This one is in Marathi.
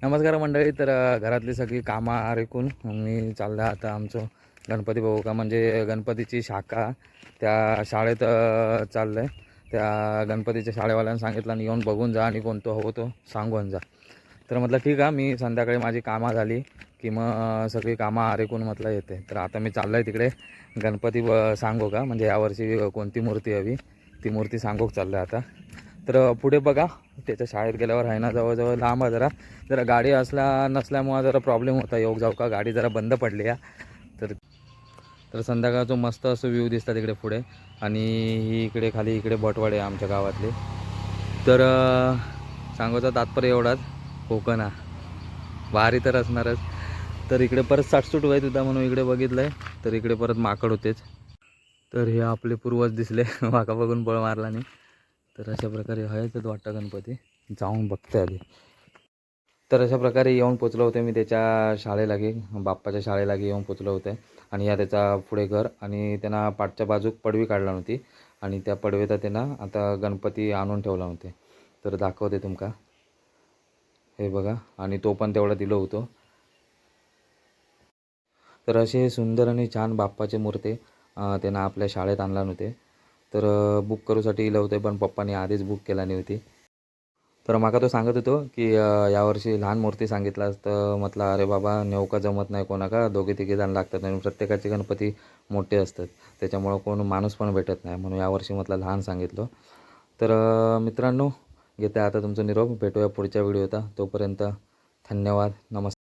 नमस्कार मंडळी. तर घरातली सगळी कामं आरेकून मी चाललं आता आमचं गणपती बघू का, म्हणजे गणपतीची शाखा त्या शाळेत चाललं आहे. त्या गणपतीच्या शाळेवाल्यांनी सांगितलं आणि येऊन बघून जा आणि कोणतं हवं तो सांगून जा. तर म्हटलं ठीक आहे, मी संध्याकाळी माझी कामं झाली की मग सगळी कामं आरेकून म्हटलं येते. तर आता मी चाललं आहे तिकडे गणपती सांगू का, म्हणजे यावर्षी कोणती मूर्ती हवी ती मूर्ती सांगूक चाललं आहे आता. तर पुढे बघा, त्याच्या शाळेत गेल्यावर आहे ना जवळजवळ लांब आहे जरा. जरा गाडी नसल्यामुळं जरा प्रॉब्लेम होता येऊ जाऊ का, गाडी जरा बंद पडली आहे. तर तर संध्याकाळचं मस्त असं व्ह्यू दिसतात तिकडे पुढे. आणि ही इकडे खाली इकडे बटवाडे आहे आमच्या गावातले. तर सांगायचं तात्पर्य एवढाच, कोकण हा भारी तर असणारच. तर इकडे परत साठसूट व्हायचं होता म्हणून इकडे बघितलं आहे, तर इकडे परत माकड होतेच. तर हे आपले पूर्वज दिसले माका बघून पळ मारला नाही. तर अशा प्रकारे आहेच वाटतं गणपती, जाऊन बघते आधी. तर अशा प्रकारे येऊन पोचलो होते मी त्याच्या शाळेलागी, बाप्पाच्या शाळेलागी येऊन पोचलो होते. आणि या त्याचा पुढे घर, आणि त्यांना पाठच्या बाजूक पडवी काढला नव्हती, आणि त्या पडवेचा त्यांना आता गणपती आणून ठेवला होते. तर दाखवते तुमका, हे बघा. आणि तो पण तेवढा दिलो होतो. तर असे सुंदर आणि छान बाप्पाचे मूर्ती त्यांना आपल्या शाळेत आणला नव्हते. तर बुक करूसाठी इलं होते, पण पप्पाने आधीच बुक केला नव्हती. तर माका तो सांगत होतो की यावर्षी लहान मूर्ती सांगितलास, तर म्हटलं अरे बाबा नेवका जमत नाही कोणाका, दोघे तिघे जण लागतात आणि प्रत्येकाचे गणपती मोठे असतात, त्याच्यामुळं कोण माणूस पण भेटत नाही, म्हणून यावर्षी म्हटलं लहान सांगितलं. तर मित्रांनो, घेते आता तुमचं निरोप. भेटूया पुढच्या व्हिडिओचा. तोपर्यंत धन्यवाद. नमस्कार.